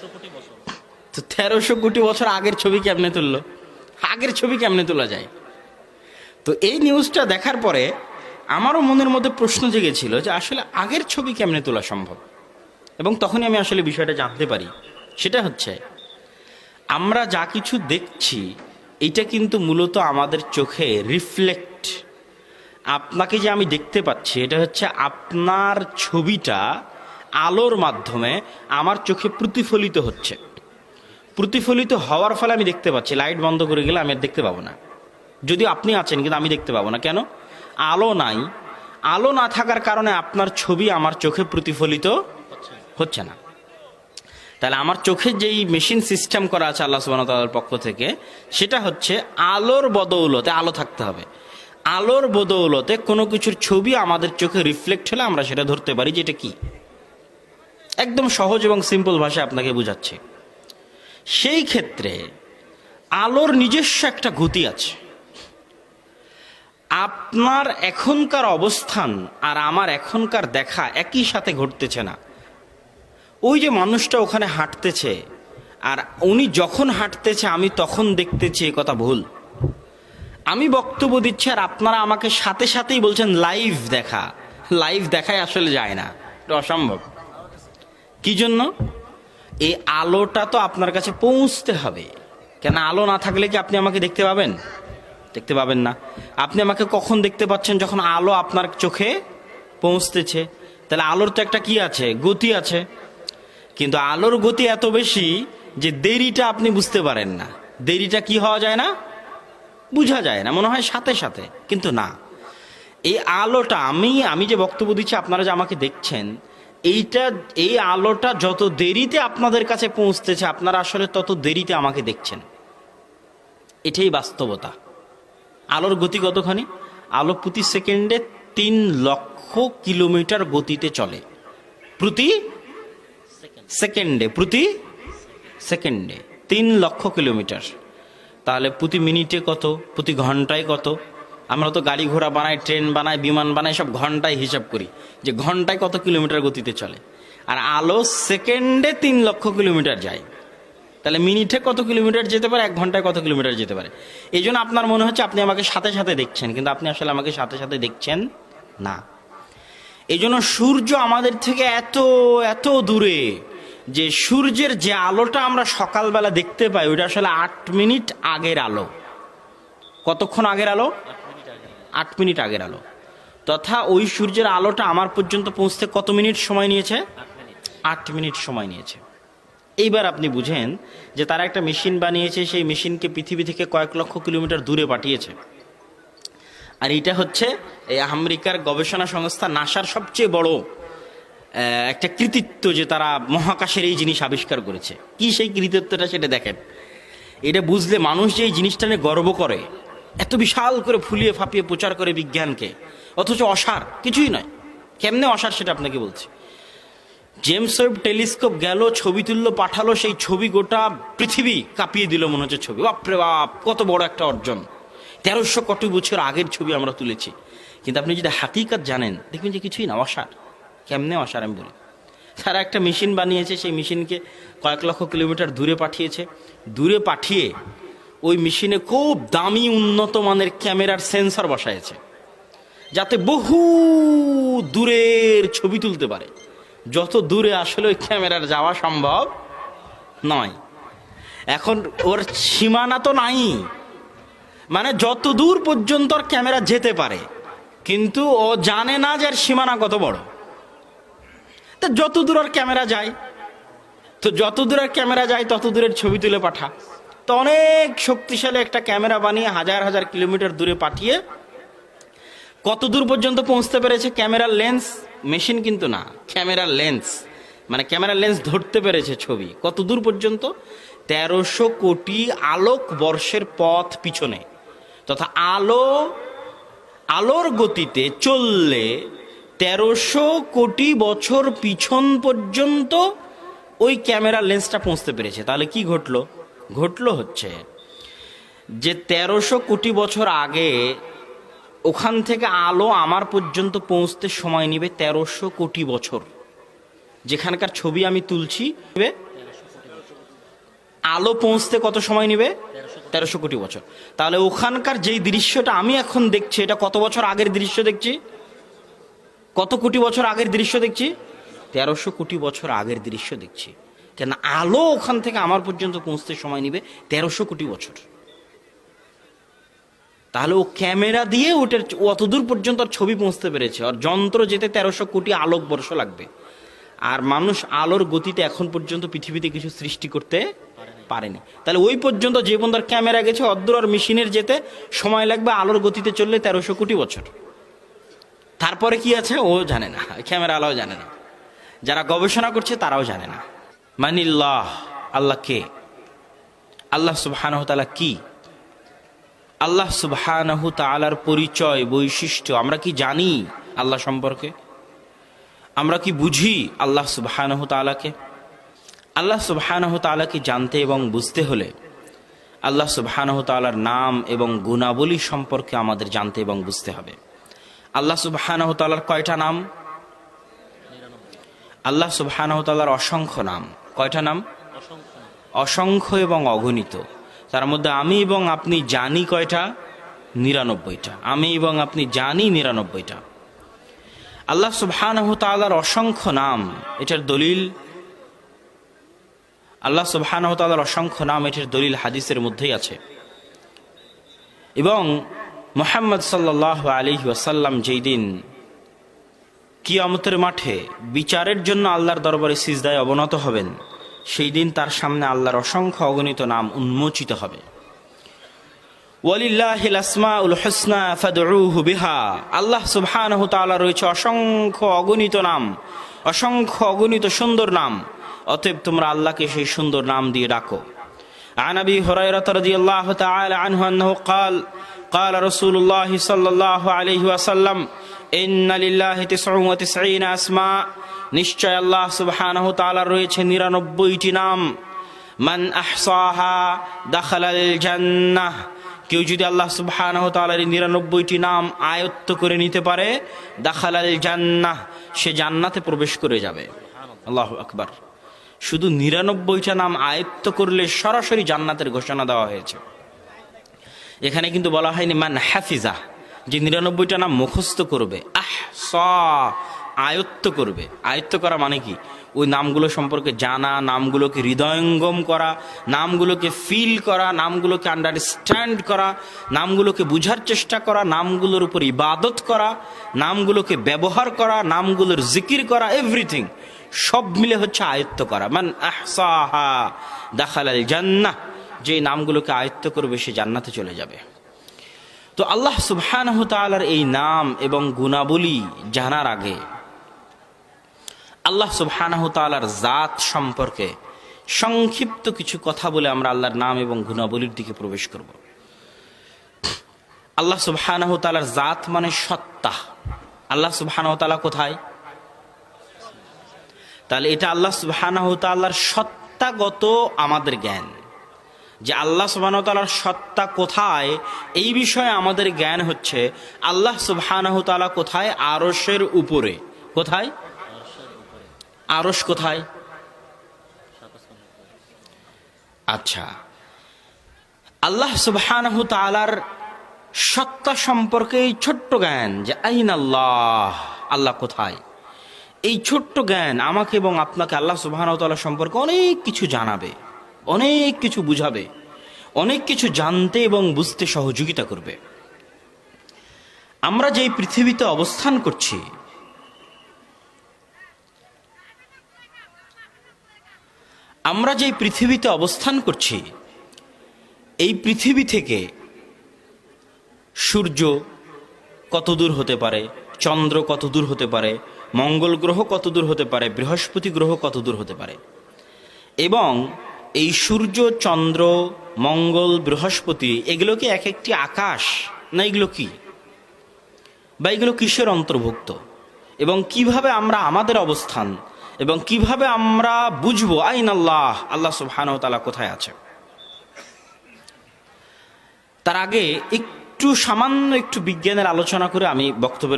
তো 1300 কোটি বছর আগের ছবি কেমনে তুললো? আগের ছবি কেমনে তোলা যায়? তো এই নিউজটা দেখার পরে আমারও মনের মধ্যে প্রশ্ন জেগেছিল যে আসলে আগের ছবি কেমনে তোলা সম্ভব। এবং তখনই আমি আসলে বিষয়টা জানতে পারি, সেটা হচ্ছে আমরা যা কিছু দেখছি এটা কিন্তু মূলত আমাদের চোখে রিফ্লেক্ট। আপনাকে যে আমি দেখতে পাচ্ছি এটা হচ্ছে আপনার ছবিটা আলোর মাধ্যমে আমার চোখে প্রতিফলিত হচ্ছে। প্রতিফলিত হওয়ার ফলে আমি দেখতে পাচ্ছি। লাইট বন্ধ করে গেলে আমি আর দেখতে পাবো না, যদিও আপনি আছেন কিন্তু আমি দেখতে পাবো না। কেন? আলো নাই। আলো না থাকার কারণে আপনার ছবি আমার চোখে প্রতিফলিত হচ্ছে না। তাহলে আমার চোখে যেই মেশিন সিস্টেম করা আছে আল্লাহ সুবহানাহু ওয়া তাআলার পক্ষ থেকে, সেটা হচ্ছে আলোর বদৌলতে, আলো থাকতে হবে, আলোর বদৌলতে কোনো কিছুর ছবি আমাদের চোখে রিফ্লেক্ট হলে আমরা সেটা ধরতে পারি যে এটা কি। একদম সহজ এবং সিম্পল ভাষায় আপনাকে বুঝাচ্ছি। সেই ক্ষেত্রে আলোর নিজস্ব একটা গতি আছে। আপনার এখনকার অবস্থান আর আমার এখনকার দেখা একই সাথে ঘটতেছে না। ওই যে মানুষটা ওখানে হাঁটতেছে আর উনি যখন হাঁটতেছে আমি তখন দেখতেছি, এ কথা ভুল। আমি বক্তব্য দিচ্ছি আর আপনারা আমাকে সাথে সাথেই বলছেন লাইভ দেখা। লাইভ দেখায় আসলে যায় না, এটা অসম্ভব। কি জন্য? এই আলোটা তো আপনার কাছে পৌঁছতে হবে। কেন? আলো না থাকলে কি আপনি আমাকে দেখতে পাবেন? দেখতে পাবেন না। আপনি আমাকে কখন দেখতে পাচ্ছেন? যখন আলো আপনার চোখে পৌঁছতেছে। তাহলে আলোর তো একটা কি আছে? গতি আছে। কিন্তু আলোর গতি এত বেশি যে দেরিটা আপনি বুঝতে পারেন না। দেরিটা কি হওয়া যায় না? বুঝা যায় না, মনে হয় সাথে সাথে, কিন্তু না। এই আলোটা আমি যে বক্তব্য দিচ্ছি, আপনারা যে আমাকে দেখছেন, এই আলোটা যত দেরিতে আপনাদের কাছে পৌঁছতেছে আপনারা আসলে তত দেরিতে আমাকে দেখছেন। এটাই বাস্তবতা। আলোর গতি কতখানি? আলো প্রতি সেকেন্ডে 3 লক্ষ কিলোমিটার গতিতে চলে। প্রতি সেকেন্ডে 3 লক্ষ কিলোমিটার। তাহলে প্রতি মিনিটে কত? প্রতি ঘন্টায় কত? আমরা তো গাড়ি ঘোড়া বানাই, ট্রেন বানাই, বিমান বানাই, সব ঘন্টায় হিসাব করি যে ঘন্টায় কত কিলোমিটার গতিতে চলে। আর আলো সেকেন্ডে 3 লক্ষ কিলোমিটার যায়। তাহলে মিনিটে কত কিলোমিটার যেতে পারে, 1 ঘন্টায় কত কিলোমিটার যেতে পারে। এই জন্য আপনার মনে হচ্ছে আপনি আমাকে সাথে সাথে দেখছেন, কিন্তু আপনি আসলে আমাকে সাথে সাথে দেখছেন না। এই জন্য সূর্য আমাদের থেকে এত এত দূরে যে সূর্যের যে আলোটা আমরা সকালবেলা দেখতে পাই ওইটা আসলে 8 মিনিট আগের আলো। কতক্ষণ আগের আলো? 8 মিনিট আগের আলো। তথা ওই সূর্যের আলোটা আমার পর্যন্ত পৌঁছতে কত মিনিট সময় নিয়েছে? 8 মিনিট সময় নিয়েছে। এইবার আপনি বুঝেন যে তারা একটা মেশিন বানিয়েছে, সেই মেশিনকে পৃথিবী থেকে কয়েক লক্ষ কিলোমিটার দূরে পাঠিয়েছে। আর এটা হচ্ছে এই আমেরিকার গবেষণা সংস্থা নাসার সবচেয়ে বড় একটা কৃতিত্ব, যে তারা মহাকাশের এই জিনিস আবিষ্কার করেছে। কি সেই কৃতিত্বটা সেটা দেখেন। এটা বুঝলে মানুষ যে এই জিনিসটা নিয়ে গর্ব করে, এত বিশাল করে ফুলিয়ে ফাঁপিয়ে প্রচার করে বিজ্ঞানকে, অথচ অসার কিছুই নয়। কেমনে অসার সেটা আপনাকে বলছি। জেমস ওয়েব টেলিস্কোপ গেল, ছবি তুললো, পাঠালো, সেই ছবি গোটা পৃথিবী কাঁপিয়ে দিল, মনে হচ্ছে ছবি। বাপরে বাপ, কত বড় একটা অর্জন! 1300 কোটি বছর আগের ছবি আমরা তুলেছি। কিন্তু আপনি যদি হাকিকত জানেন দেখবেন যে কিছুই না, অসার। কেমনে অসার আমি বলি। তারা একটা মেশিন বানিয়েছে, সেই মেশিনকে কয়েক লক্ষ কিলোমিটার দূরে পাঠিয়েছে। দূরে পাঠিয়ে ওই মেশিনে খুব দামি উন্নত মানের ক্যামেরার সেন্সর বসাইছে, যাতে বহু দূরের ছবি তুলতে পারে। যত দূরে আসলে ওই ক্যামেরার যাওয়া সম্ভব নয়। এখন ওর সীমানা তো নাই, মানে যত দূর পর্যন্ত ওর ক্যামেরা যেতে পারে, কিন্তু ও জানে না যে এর সীমানা কত বড়। তো যত দূর ওর ক্যামেরা যায়, তত দূরের ছবি তুলে পাঠা। তো অনেক শক্তিশালী একটা ক্যামেরা বানিয়ে হাজার হাজার কিলোমিটার দূরে পাঠিয়ে কত দূর পর্যন্ত পৌঁছতে পেরেছে? ক্যামেরার লেন্স, মেশিন কিন্তু না, ক্যামেরার লেন্স, মানে ক্যামেরার লেন্স ধরতে পেরেছে ছবি কত দূর পর্যন্ত? 1300 কোটি আলোক বর্ষের পথ পিছনে। তথা আলোর গতিতে চললে 1300 কোটি বছর পিছন পর্যন্ত ওই ক্যামেরার লেন্সটা পৌঁছতে পেরেছে। তাহলে কি ঘটলো হচ্ছে যে 1300 কোটি বছর আগে ওখান থেকে আলো আমার পর্যন্ত পৌঁছতে সময় নেবে 1300 কোটি বছর। যেখানকার ছবি আমি তুলছি আলো পৌঁছতে কত সময় নেবে? 1300 কোটি বছর। তাহলে ওখানকার যেই দৃশ্যটা আমি এখন দেখছি, এটা কত বছর আগের দৃশ্য দেখছি? কত কোটি বছর আগের দৃশ্য দেখছি? 1300 কোটি বছর আগের দৃশ্য দেখছি। কেন? আলো ওখান থেকে আমার পর্যন্ত পৌঁছতে সময় নেবে 1300 কোটি বছর। তাহলে ও ক্যামেরা দিয়ে ওটার অতদূর পর্যন্ত ছবি পৌঁছতে পেরেছে, আর যন্ত্র যেতে 1300 কোটি আলোক বর্ষ লাগবে। আর মানুষ আলোর গতিতে এখন পর্যন্ত পৃথিবীতে কিছু সৃষ্টি করতে পারেনি। তাহলে ওই পর্যন্ত যে বন্ধার ক্যামেরা গেছে, অদ্দূর আর মেশিনের যেতে সময় লাগবে আলোর গতিতে চললে 1300 কোটি বছর। তারপরে কি আছে ও জানে না, ক্যামেরা আলাও জানে না, যারা গবেষণা করছে তারাও জানে না। মানিল্লাহ, আল্লাহ কে? আল্লাহ সুবহানাহু ওয়া তাআলা কি? আল্লাহ সুবহানাহু ওয়া তাআলার পরিচয়, বৈশিষ্ট্য আমরা কি জানি আল্লাহ সম্পর্কে? আমরা কি বুঝি আল্লাহ সুবহানাহু ওয়া তাআলাকে? আল্লাহ সুবহানাহু ওয়া তাআলাকে জানতে এবং বুঝতে হলে আল্লাহ সুবহানাহু ওয়া তাআলার নাম এবং গুণাবলী সম্পর্কে আমাদের জানতে এবং বুঝতে হবে। আল্লাহ সুবহানাহু ওয়া তাআলার কয়টা নাম? আল্লাহ সুবহানাহু ওয়া তাআলার অসংখ্য নাম। কয়টা নাম? অসংখ্য এবং অগণিত। তার মধ্যে আমি এবং আপনি জানি কয়টা? 99টা। আমি এবং আপনি জানি 99টা। আল্লাহ সুবহানাহু ওয়া তাআলার অসংখ্য নাম, এটার দলিল আল্লাহ সুবহানাহু ওয়া তাআলার অসংখ্য নাম, এটার দলিল হাদিসের মধ্যেই আছে। এবং মুহাম্মদ সাল্লাল্লাহু আলাইহি ওয়াসাল্লাম যেই দিন কিয়ামতের মাঠে বিচারের জন্য আল্লাহর দরবারে সিজদায় অবনত হবেন, সেই দিন তার সামনে আল্লাহর অসংখ্য অগণিত নাম উন্মোচিত হবে। ওয়ালিল্লাহিল আসমাউল হুসনা ফাদউহু বিহা। আল্লাহ সুবহানাহু ওয়া তাআলা রয়েছে অসংখ্য অগণিত নাম, অসংখ্য অগণিত সুন্দর নাম। অতএব তোমরা আল্লাহকে সেই সুন্দর নাম দিয়ে ডাকো। আন আবি হুরায়রা রাদিয়াল্লাহু তাআলা আনহু আন্নাহু قال قال رسول الله صلى الله عليه وسلم إن لله 99 أسماء। নিশ্চয় আল্লাহ সুবহানাহু ওয়া তাআলার রয়েছে 99টি নাম। মান আহসাহা দাখালাল জান্নাহ। কেউ যদি আল্লাহ সুবহানাহু ওয়া তাআলার 99টি নাম আয়ত্ত করে নিতে পারে, দাখালাল জান্নাহ, সে জান্নাতে প্রবেশ করে যাবে। আল্লাহু আকবার। শুধু 99টা নাম আয়ত্ত করলে সরাসরি জান্নাতের ঘোষণা দেওয়া হয়েছে। এখানে কিন্তু বলা হয়নি মান হাফিজা, যে 99টা নাম মুখস্থ করবে। আহসা, আয়ত্ত করবে। আয়ত্ত করা মানে কি? ওই নামগুলো সম্পর্কে জানা, নামগুলোকে হৃদয়ঙ্গম করা, নামগুলোকে ফিল করা, নামগুলোকে আন্ডারস্ট্যান্ড করা, নামগুলোকে বুঝার চেষ্টা করা, নামগুলোর উপর ইবাদত করা, নামগুলোকে ব্যবহার করা, নামগুলোর জিকির করা, এভরিথিং সব মিলে হচ্ছে আয়ত্ত করা। মান আহসাহা দাখালাল জান্নাহ, যে নামগুলোকে আয়ত্ত করবে সে জান্নাতে চলে যাবে। তো আল্লাহ সুবহানাহু ওয়া তাআলার এই নাম এবং গুণাবলী জানার আগে আল্লাহ সুবহানাহু ওয়া তাআলার জাত সম্পর্কে সংক্ষিপ্ত কিছু কথা বলে আমরা আল্লাহর নাম এবং গুণাবলীর দিকে প্রবেশ করব। আল্লাহ সুবহানাহু ওয়া তাআলার জাত মানে সত্তা। আল্লাহ সুবহানাহু ওয়া তাআলা কোথায়? তাহলে এটা আল্লাহ সুবহানাহু ওয়া তাআলার সত্তাগত আমাদের জ্ঞান, যে আল্লাহ সুবহানাহু ওয়া তাআলার সত্তা কোথায়, এই বিষয়ে আমাদের জ্ঞান হচ্ছে আল্লাহ সুবহানাহু ওয়া তাআলা কোথায়? আরশের উপরে। কোথায়? আরশ কোথায়? আচ্ছা, আল্লাহ সুবহানাহু ওয়া তাআলার সত্তা সম্পর্কে এই ছোট্ট জ্ঞান, যে আইনাল্লাহ, আল্লাহ কোথায়, এই ছোট্ট জ্ঞান আমাকে এবং আপনাকে আল্লাহ সুবহানাহু ওয়া তাআলা সম্পর্কে অনেক কিছু জানাবে, অনেক কিছু বুঝাবে, অনেক কিছু জানতে এবং বুঝতে সহযোগিতা করবে। আমরা যেই পৃথিবীতে অবস্থান করছি, এই পৃথিবী থেকে সূর্য কত দূর হতে পারে, চন্দ্র কত দূর হতে পারে, মঙ্গল গ্রহ কত দূর হতে পারে, বৃহস্পতি গ্রহ কত দূর হতে পারে, এবং এই সূর্য, চন্দ্র, মঙ্গল, বৃহস্পতি এগুলো কি এক একটি আকাশ, না এগুলো কি, বা এগুলো কিসের অন্তর্ভুক্ত, এবং কিভাবে আমরা আমাদের অবস্থান এবং কিভাবে আমরা বুঝবো আইনাল্লাহ, আল্লাহ সুবহানাহু ওয়া তাআলা কোথায় আছে। তার আগে সামান্য একটু বিজ্ঞানের আলোচনা করে আমি বক্তব্য